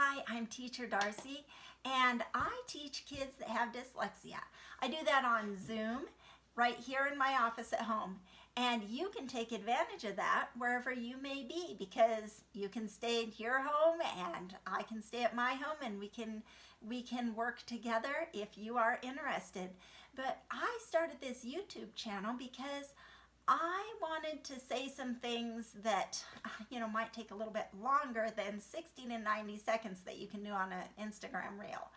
Hi, I'm Teacher Darcy, and I teach kids that have dyslexia. I do that on Zoom right here in my office at home. And you can take advantage of that wherever you may be, because you can stay in your home and I can stay at my home, and we can work together if you are interested. But I started this YouTube channel because I wanted to say some things that, might take a little bit longer than 60 to 90 seconds that you can do on an Instagram reel.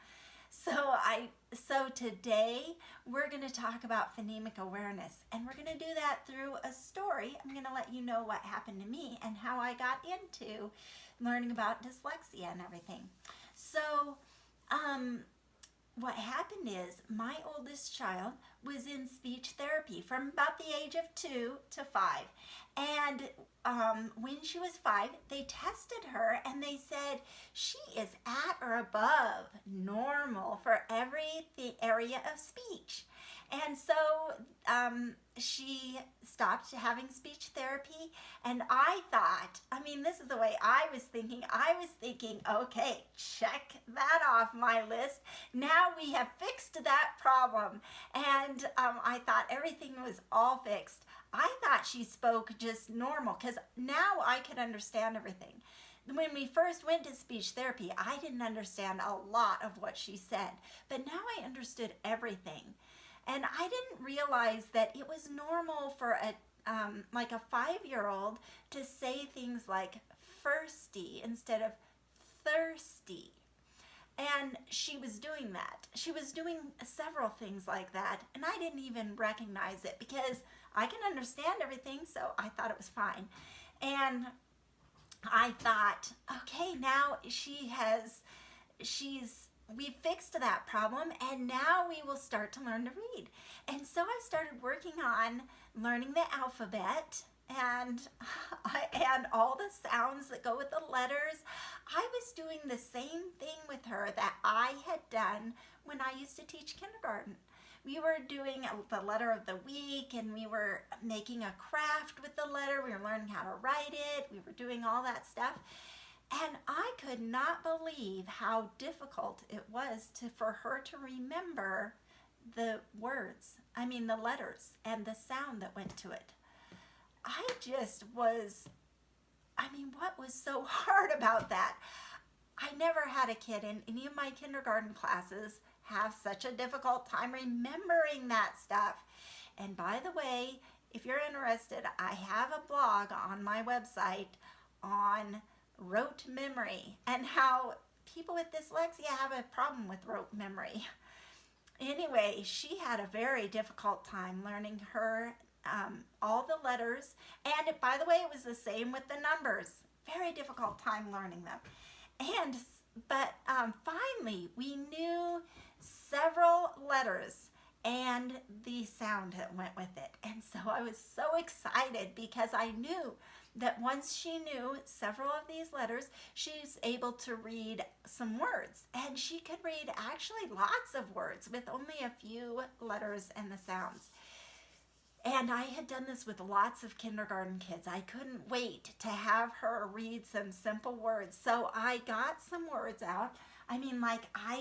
So today we're going to talk about phonemic awareness, and we're going to do that through a story. I'm going to let you know what happened to me and how I got into learning about dyslexia and everything. So, what happened is my oldest child was in speech therapy from about the age of 2 to 5. And when she was 5, they tested her and they said she is at or above normal for every area of speech. And so she stopped having speech therapy, and I thought, this is the way I was thinking. I was thinking, okay, check that off my list. Now we have fixed that problem. And I thought everything was all fixed. I thought she spoke just normal, because now I could understand everything. When we first went to speech therapy, I didn't understand a lot of what she said, but now I understood everything. And I didn't realize that it was normal for a 5-year-old to say things like firsty instead of thirsty. And she was doing that. She was doing several things like that, and I didn't even recognize it because I can understand everything, so I thought it was fine. And I thought, okay, now we fixed that problem, and now we will start to learn to read. And so I started working on learning the alphabet and all the sounds that go with the letters. I was doing the same thing with her that I had done when I used to teach kindergarten. We were doing the letter of the week, and we were making a craft with the letter. We were learning how to write it. We were doing all that stuff. And I could not believe how difficult it was for her to remember the words, the letters and the sound that went to it. I just was, what was so hard about that? I never had a kid in any of my kindergarten classes have such a difficult time remembering that stuff. And by the way, if you're interested, I have a blog on my website on rote memory and how people with dyslexia have a problem with rote memory. Anyway, she had a very difficult time learning her all the letters, and by the way, it was the same with the numbers. Very difficult time learning them. But finally, we knew several letters and the sound that went with it. And so I was so excited because I knew that once she knew several of these letters, she's able to read some words. And she could read actually lots of words with only a few letters and the sounds. And I had done this with lots of kindergarten kids. I couldn't wait to have her read some simple words. So I got some words out. I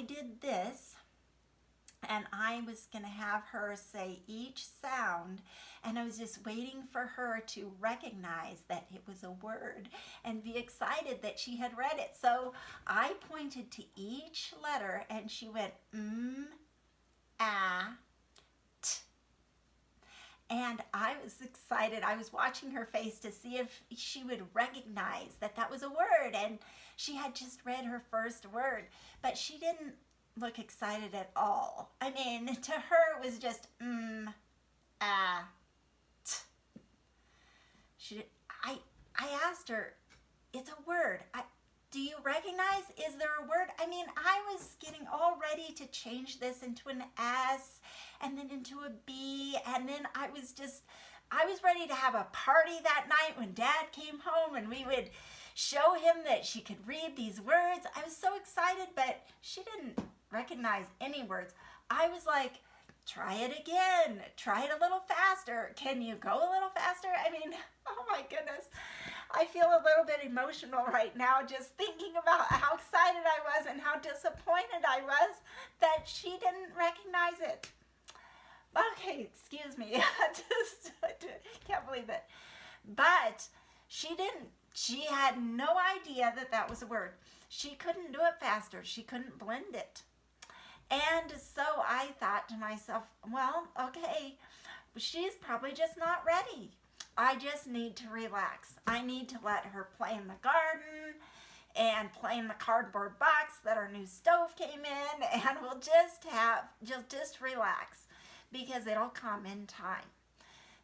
did this, and I was going to have her say each sound, and I was just waiting for her to recognize that it was a word and be excited that she had read it. So I pointed to each letter, and she went ah, t. And I was excited. I was watching her face to see if she would recognize that that was a word, and she had just read her first word, but she didn't look excited at all. To her it was just ah, t. I asked her, it's a word. Do you recognize? Is there a word? I was getting all ready to change this into an S and then into a B, and then I was ready to have a party that night when Dad came home and we would show him that she could read these words. I was so excited, but she didn't recognize any words. I was like, try it again. Try it a little faster. Can you go a little faster? Oh my goodness. I feel a little bit emotional right now just thinking about how excited I she didn't recognize it. Okay, excuse me. I can't believe it. But she didn't. She had no idea that that was a word. She couldn't do it faster. She couldn't blend it. And so I thought to myself, well, okay, she's probably just not ready. I just need to relax. I need to let her play in the garden and play in the cardboard box that our new stove came in, and we'll just relax, because it'll come in time.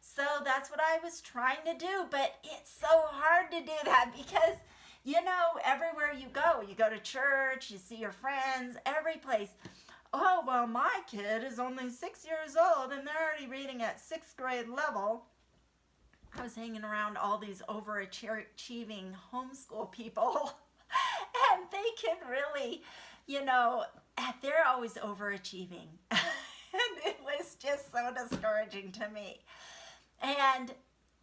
So that's what I was trying to do, but it's so hard to do that because, you know, everywhere you go to church, you see your friends, every place. Oh, well, my kid is only 6 years old and they're already reading at 6th grade level. I was hanging around all these overachieving homeschool people and they can really, you know, they're always overachieving. And it was just so discouraging to me. And,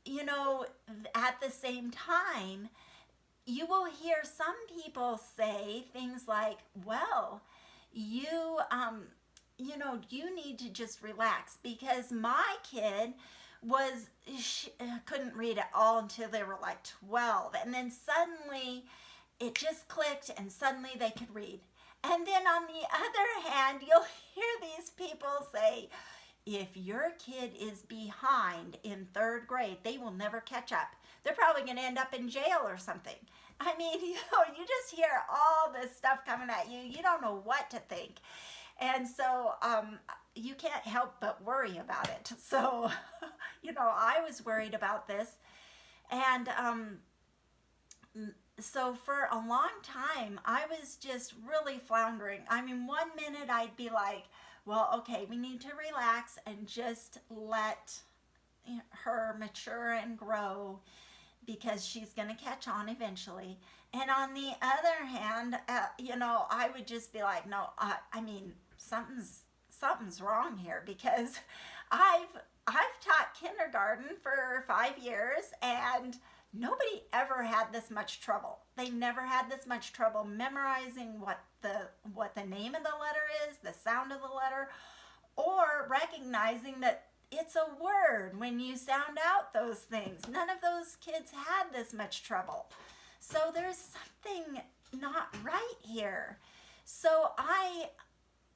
you know, at the same time, you will hear some people say things like, well, you know, you need to just relax, because my kid couldn't read at all until they were like 12. And then suddenly it just clicked and suddenly they could read. And then on the other hand, you'll hear these people say, if your kid is behind in 3rd grade, they will never catch up. They're probably going to end up in jail or something. I mean, you know, you just hear all this stuff coming at you. You don't know what to think. And so you can't help but worry about it. So, you know, I was worried about this. And so for a long time, I was just really floundering. I mean, one minute I'd be like, well, okay, we need to relax and just let her mature and grow, because she's going to catch on eventually. And on the other hand, you know, I would just be like, no, I mean, something's wrong here, because I've taught kindergarten for 5 years and nobody ever had this much trouble. They never had this much trouble memorizing what the name of the letter is, the sound of the letter, or recognizing that it's a word when you sound out those things. None of those kids had this much trouble. So there's something not right here. So I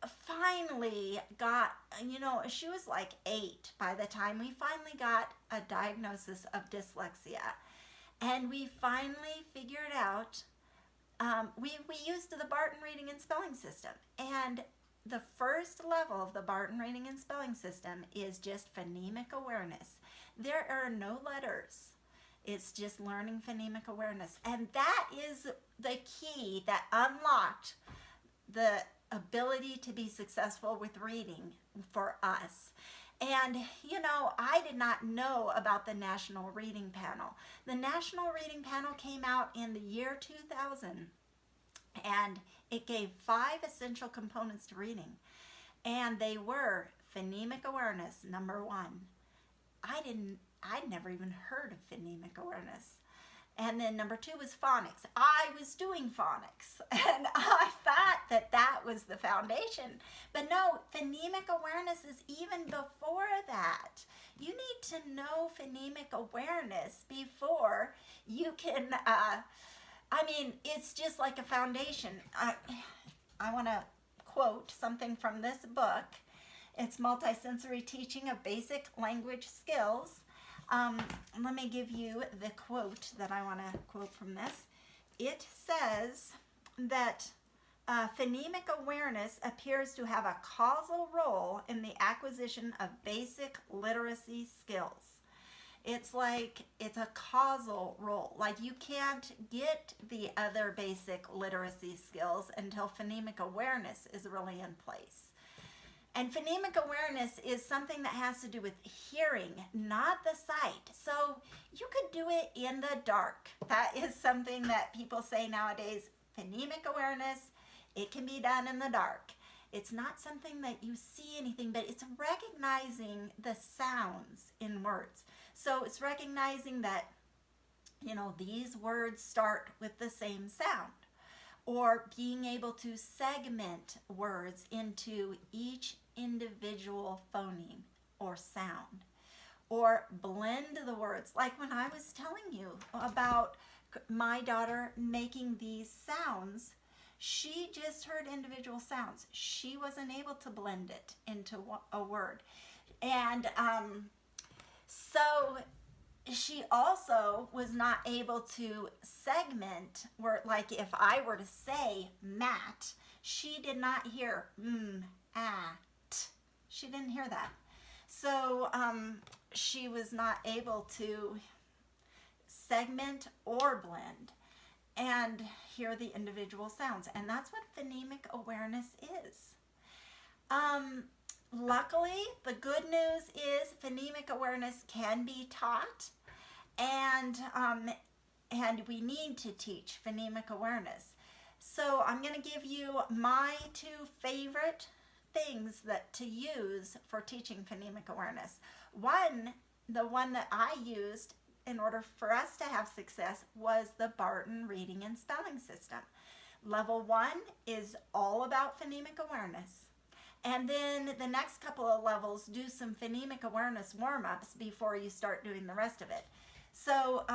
finally got, you know, she was like 8 by the time we finally got a diagnosis of dyslexia. And we finally figured out, we used the Barton Reading and Spelling System. And the first level of the Barton Reading and Spelling System is just phonemic awareness. There are no letters. It's just learning phonemic awareness. And that is the key that unlocked the ability to be successful with reading for us. And, you know, I did not know about the National Reading Panel. The National Reading Panel came out in the year 2000, and it gave 5 essential components to reading. And they were phonemic awareness, number 1. I'd never even heard of phonemic awareness. And then number 2 was phonics. I was doing phonics, and I thought that was the foundation. But no, phonemic awareness is even before that. You need to know phonemic awareness before you can, I mean, it's just like a foundation. I want to quote something from this book. It's Multisensory Teaching of Basic Language Skills. Let me give you the quote that I want to quote from this. It says that phonemic awareness appears to have a causal role in the acquisition of basic literacy skills. It's like it's a causal role. Like you can't get the other basic literacy skills until phonemic awareness is really in place. And phonemic awareness is something that has to do with hearing, not the sight. So you could do it in the dark. That is something that people say nowadays. Phonemic awareness, it can be done in the dark. It's not something that you see anything, but it's recognizing the sounds in words. So it's recognizing that, you know, these words start with the same sound. or being able to segment words into each individual phoneme or sound, or blend the words. Like when I was telling you about my daughter making these sounds, she just heard individual sounds. She wasn't able to blend it into a word. And so she also was not able to segment where, like if I were to say mat, she did not hear at. She didn't hear that. So she was not able to segment or blend and hear the individual sounds. And that's what phonemic awareness is. Luckily, the good news is phonemic awareness can be taught, and we need to teach phonemic awareness. So I'm going to give you my 2 favorite things that to use for teaching phonemic awareness. The one that I used in order for us to have success was the Barton Reading and Spelling System. Level 1 is all about phonemic awareness. And then the next couple of levels do some phonemic awareness warm-ups before you start doing the rest of it. So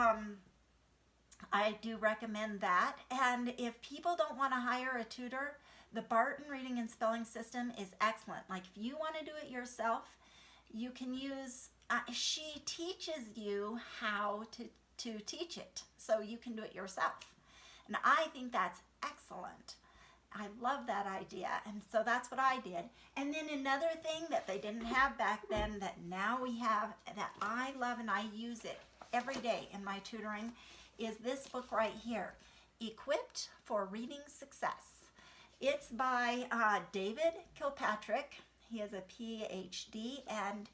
I do recommend that. And if people don't want to hire a tutor, the Barton Reading and Spelling System is excellent. Like if you want to do it yourself, you can use, she teaches you how to teach it, so you can do it yourself. And I think that's excellent. I love that idea, and so that's what I did. And then another thing that they didn't have back then that now we have, that I love and I use it every day in my tutoring, is this book right here, Equipped for Reading Success. It's by David Kilpatrick. He has a PhD, and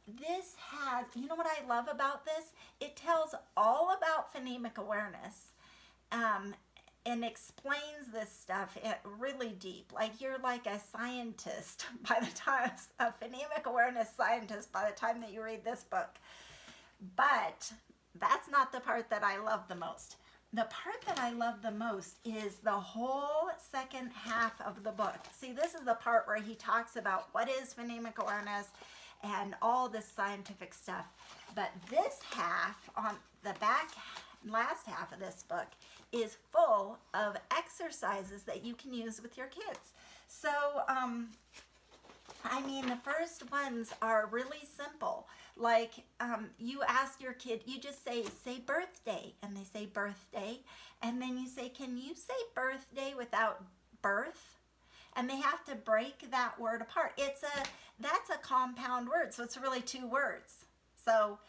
this has, you know what I love about this? It tells all about phonemic awareness, and explains this stuff really deep. Like you're like a scientist by the time, a phonemic awareness scientist by the time that you read this book. But that's not the part that I love the most. The part that I love the most is the whole second half of the book. See, this is the part where he talks about what is phonemic awareness and all this scientific stuff. But this half, on the back, last half of this book, is full of exercises that you can use with your kids. So, I mean, the first ones are really simple. Like, you ask your kid, you just say birthday, and they say birthday, and then you say, can you say birthday without birth? And they have to break that word apart. That's a compound word, so it's really 2 words. So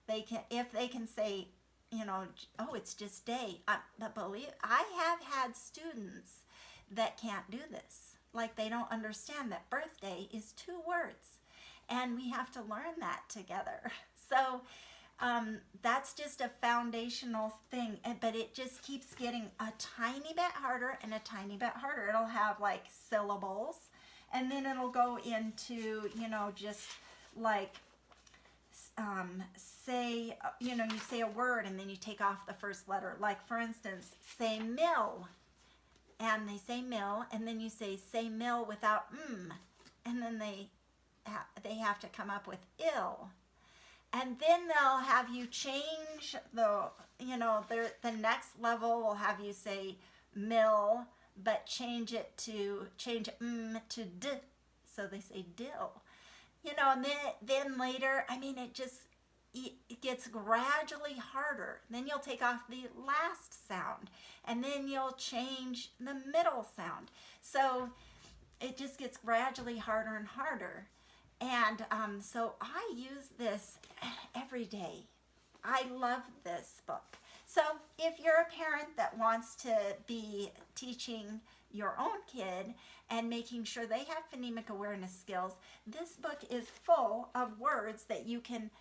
if they can say, you know, oh, it's just day. But believe, I have had students that can't do this. Like they don't understand that birthday is 2 words. And we have to learn that together. So that's just a foundational thing. But it just keeps getting a tiny bit harder and a tiny bit harder. It'll have like syllables. And then it'll go into, you know, just like say, you know, you say a word and then you take off the first letter. Like for instance, say mill, and they say mill, and then you say mill without and then they have to come up with ill. And then they'll have you change the, you know, the next level will have you say mill, but change to d, so they say dill. You know, and then later, I mean, it gets gradually harder. Then you'll take off the last sound, and then you'll change the middle sound. So it just gets gradually harder and harder. And so I use this every day. I love this book. So if you're a parent that wants to be teaching your own kid and making sure they have phonemic awareness skills, this book is full of words that you can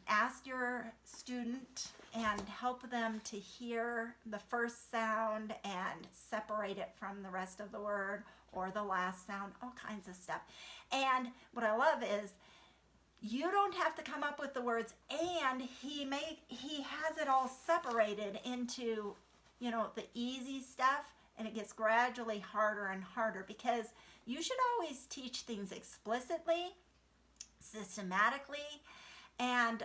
ask your student and help them to hear the first sound and separate it from the rest of the word or the last sound, all kinds of stuff. And what I love is you don't have to come up with the words, and he has it all separated into the easy stuff, and it gets gradually harder and harder, because you should always teach things explicitly, systematically, and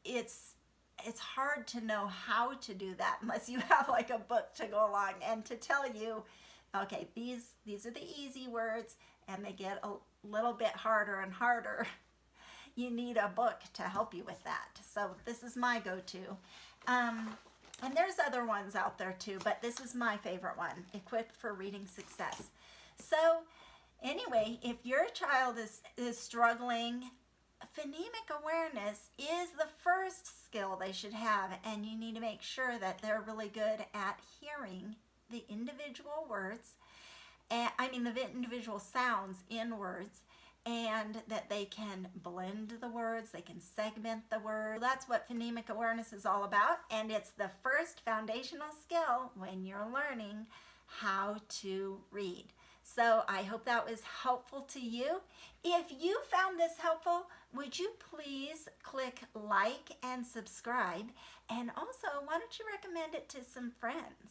it's hard to know how to do that unless you have like a book to go along and to tell you, okay, these are the easy words and they get a little bit harder and harder. You need a book to help you with that. So this is my go-to. And there's other ones out there too, but this is my favorite one, Equipped for Reading Success. So anyway, if your child is struggling, phonemic awareness is the first skill they should have, and you need to make sure that they're really good at hearing the individual words, the individual sounds in words, and that they can blend the words, they can segment the words. That's what phonemic awareness is all about, and it's the first foundational skill when you're learning how to read. So I hope that was helpful to you. If you found this helpful, would you please click like and subscribe? And also, why don't you recommend it to some friends?